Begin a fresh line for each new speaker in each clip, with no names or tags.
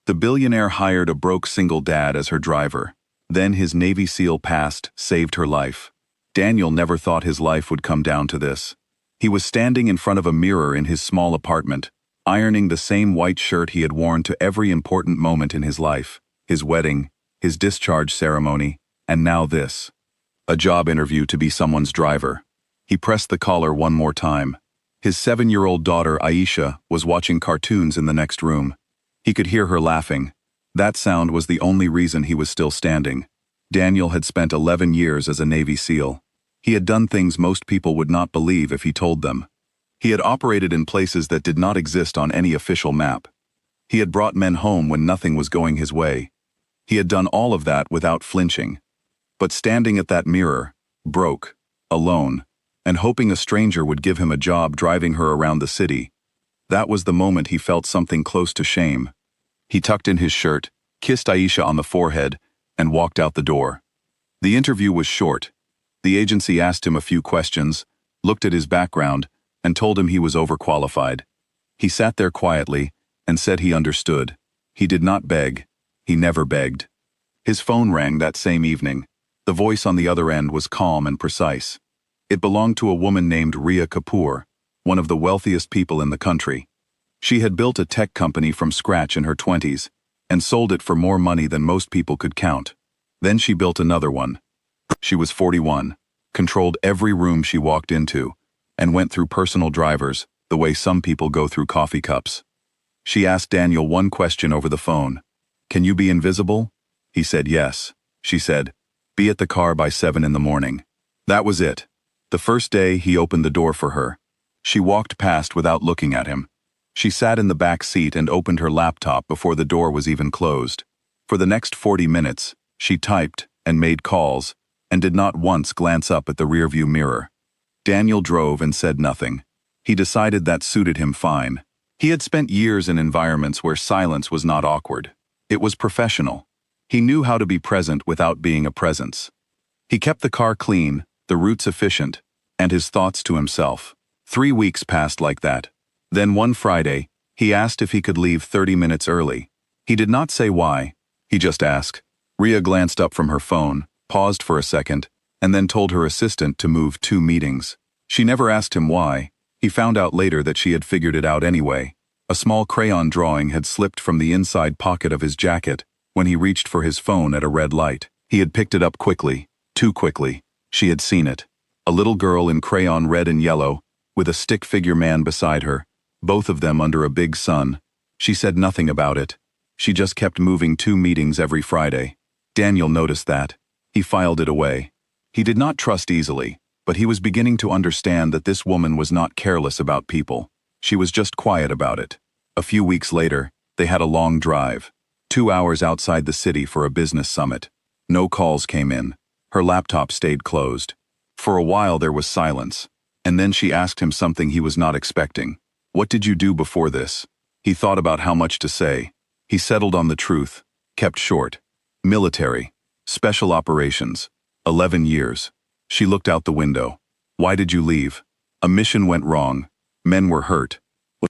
The billionaire hired a broke single dad as her driver. Then his Navy SEAL past saved her life. Daniel never thought his life would come down to this. He was standing in front of a mirror in his small apartment, ironing the same white shirt he had worn to every important moment in his life: his wedding, his discharge ceremony, and now this. A job interview to be someone's driver. He pressed the collar one more time. His 7-year-old daughter, Aisha, was watching cartoons in the next room. He could hear her laughing. That sound was the only reason he was still standing. Daniel had spent 11 years as a Navy SEAL. He had done things most people would not believe if he told them. He had operated in places that did not exist on any official map. He had brought men home when nothing was going his way. He had done all of that without flinching. But standing at that mirror, broke, alone, and hoping a stranger would give him a job driving her around the city, that was the moment he felt something close to shame. He tucked in his shirt, kissed Aisha on the forehead, and walked out the door. The interview was short. The agency asked him a few questions, looked at his background, and told him he was overqualified. He sat there quietly and said he understood. He did not beg. He never begged. His phone rang that same evening. The voice on the other end was calm and precise. It belonged to a woman named Rhea Kapoor, one of the wealthiest people in the country. She had built a tech company from scratch in her 20s and sold it for more money than most people could count. Then she built another one. She was 41, controlled every room she walked into, and went through personal drivers the way some people go through coffee cups. She asked Daniel one question over the phone. "Can you be invisible?" He said yes. She said, "Be at the car by 7 in the morning." That was it. The first day he opened the door for her. She walked past without looking at him. She sat in the back seat and opened her laptop before the door was even closed. For the next 40 minutes, she typed and made calls and did not once glance up at the rearview mirror. Daniel drove and said nothing. He decided that suited him fine. He had spent years in environments where silence was not awkward. It was professional. He knew how to be present without being a presence. He kept the car clean, the routes efficient, and his thoughts to himself. 3 weeks passed like that. Then one Friday, he asked if he could leave 30 minutes early. He did not say why. He just asked. Rhea glanced up from her phone, paused for a second, and then told her assistant to move 2 meetings. She never asked him why. He found out later that she had figured it out anyway. A small crayon drawing had slipped from the inside pocket of his jacket when he reached for his phone at a red light. He had picked it up quickly, too quickly. She had seen it. A little girl in crayon red and yellow, with a stick figure man beside her, both of them under a big sun. She said nothing about it. She just kept moving 2 meetings every Friday. Daniel noticed that. He filed it away. He did not trust easily, but he was beginning to understand that this woman was not careless about people. She was just quiet about it. A few weeks later, they had a long drive. 2 hours outside the city for a business summit. No calls came in. Her laptop stayed closed. For a while there was silence, and then she asked him something he was not expecting. "What did you do before this?" He thought about how much to say. He settled on the truth, kept short. "Military. Special operations. 11 years. She looked out the window. "Why did you leave?" "A mission went wrong. Men were hurt.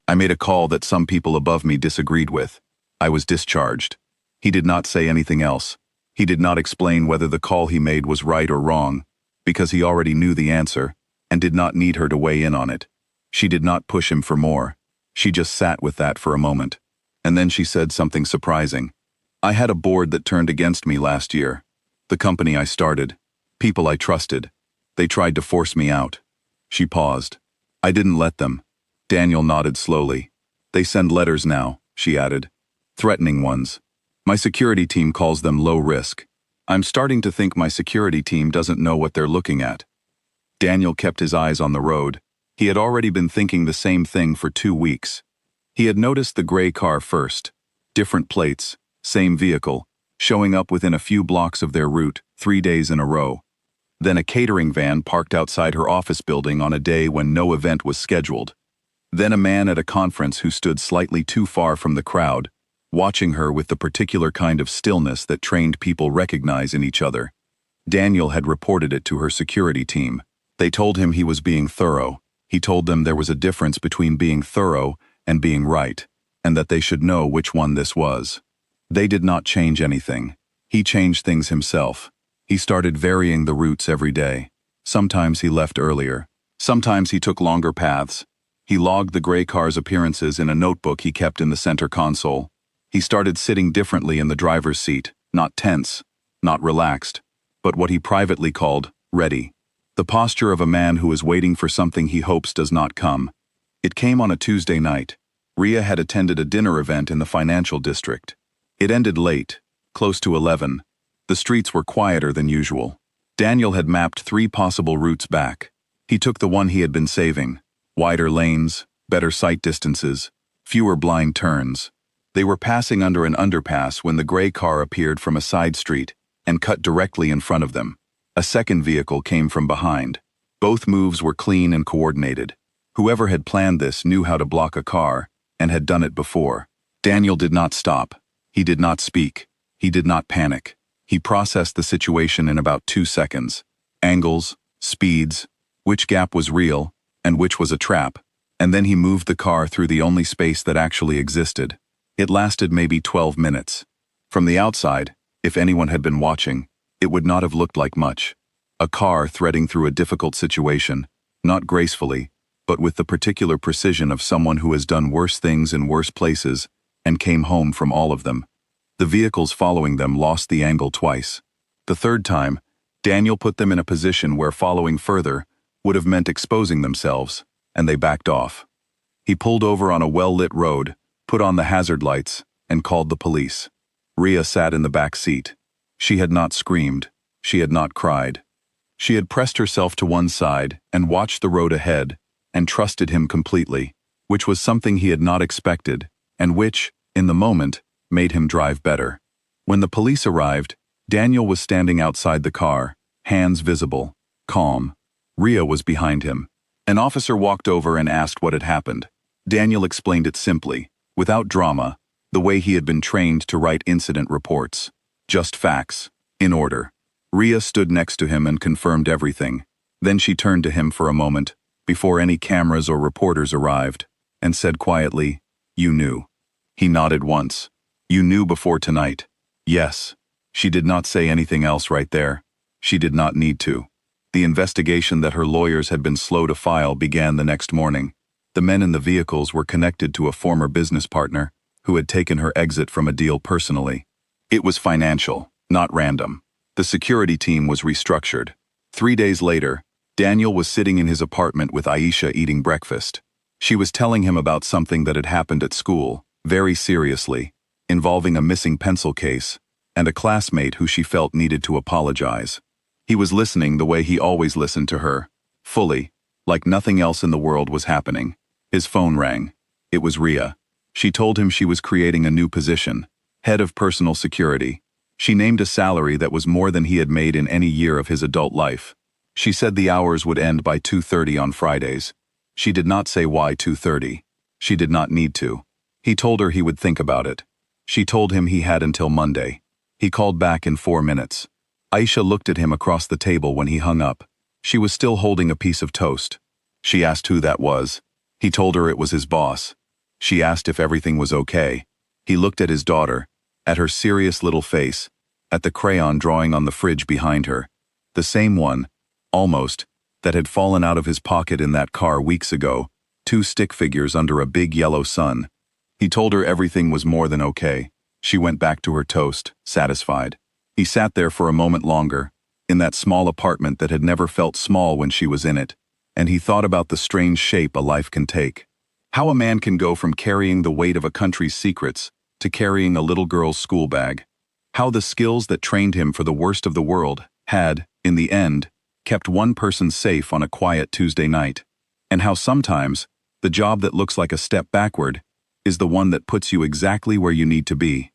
I made a call that some people above me disagreed with. I was discharged." He did not say anything else. He did not explain whether the call he made was right or wrong, because he already knew the answer and did not need her to weigh in on it. She did not push him for more. She just sat with that for a moment. And then she said something surprising. "I had a board that turned against me last year. The company I started. People I trusted. They tried to force me out." She paused. "I didn't let them." Daniel nodded slowly. "They send letters now," she added. "Threatening ones. My security team calls them low risk. I'm starting to think my security team doesn't know what they're looking at." Daniel kept his eyes on the road. He had already been thinking the same thing for 2 weeks. He had noticed the gray car first. Different plates, same vehicle, showing up within a few blocks of their route 3 days in a row. Then a catering van parked outside her office building on a day when no event was scheduled. Then a man at a conference who stood slightly too far from the crowd, watching her with the particular kind of stillness that trained people recognize in each other. Daniel had reported it to her security team. They told him he was being thorough. He told them there was a difference between being thorough and being right, and that they should know which one this was. They did not change anything. He changed things himself. He started varying the routes every day. Sometimes he left earlier. Sometimes he took longer paths. He logged the gray car's appearances in a notebook he kept in the center console. He started sitting differently in the driver's seat, not tense, not relaxed, but what he privately called ready. The posture of a man who is waiting for something he hopes does not come. It came on a Tuesday night. Rhea had attended a dinner event in the financial district. It ended late, close to 11. The streets were quieter than usual. Daniel had mapped 3 possible routes back. He took the one he had been saving. Wider lanes, better sight distances, fewer blind turns. They were passing under an underpass when the gray car appeared from a side street and cut directly in front of them. A second vehicle came from behind. Both moves were clean and coordinated. Whoever had planned this knew how to block a car and had done it before. Daniel did not stop. He did not speak. He did not panic. He processed the situation in about 2 seconds. Angles, speeds, which gap was real and which was a trap, and then he moved the car through the only space that actually existed. It lasted maybe 12 minutes. From the outside, if anyone had been watching, it would not have looked like much. A car threading through a difficult situation, not gracefully, but with the particular precision of someone who has done worse things in worse places and came home from all of them. The vehicles following them lost the angle twice. The third time, Daniel put them in a position where following further would have meant exposing themselves, and they backed off. He pulled over on a well-lit road, put on the hazard lights, and called the police. Rhea sat in the back seat. She had not screamed. She had not cried. She had pressed herself to one side and watched the road ahead and trusted him completely, which was something he had not expected and which, in the moment, made him drive better. When the police arrived, Daniel was standing outside the car, hands visible, calm. Rhea was behind him. An officer walked over and asked what had happened. Daniel explained it simply, without drama, the way he had been trained to write incident reports. Just facts, in order. Rhea stood next to him and confirmed everything. Then she turned to him for a moment, before any cameras or reporters arrived, and said quietly, "You knew." He nodded once. "You knew before tonight." Yes. She did not say anything else right there. She did not need to. The investigation that her lawyers had been slow to file began the next morning. The men in the vehicles were connected to a former business partner who had taken her exit from a deal personally. It was financial, not random. The security team was restructured. 3 days later, Daniel was sitting in his apartment with Aisha eating breakfast. She was telling him about something that had happened at school, very seriously, involving a missing pencil case and a classmate who she felt needed to apologize. He was listening the way he always listened to her, fully, like nothing else in the world was happening. His phone rang. It was Rhea. She told him she was creating a new position, head of personal security. She named a salary that was more than he had made in any year of his adult life. She said the hours would end by 2:30 on Fridays. She did not say why 2:30. She did not need to. He told her he would think about it. She told him he had until Monday. He called back in 4 minutes. Aisha looked at him across the table when he hung up. She was still holding a piece of toast. She asked who that was. He told her it was his boss. She asked if everything was okay. He looked at his daughter, at her serious little face, at the crayon drawing on the fridge behind her, the same one, almost, that had fallen out of his pocket in that car weeks ago, 2 stick figures under a big yellow sun. He told her everything was more than okay. She went back to her toast, satisfied. He sat there for a moment longer, in that small apartment that had never felt small when she was in it, and he thought about the strange shape a life can take. How a man can go from carrying the weight of a country's secrets to carrying a little girl's school bag. How the skills that trained him for the worst of the world had, in the end, kept one person safe on a quiet Tuesday night. And how sometimes, the job that looks like a step backward is the one that puts you exactly where you need to be.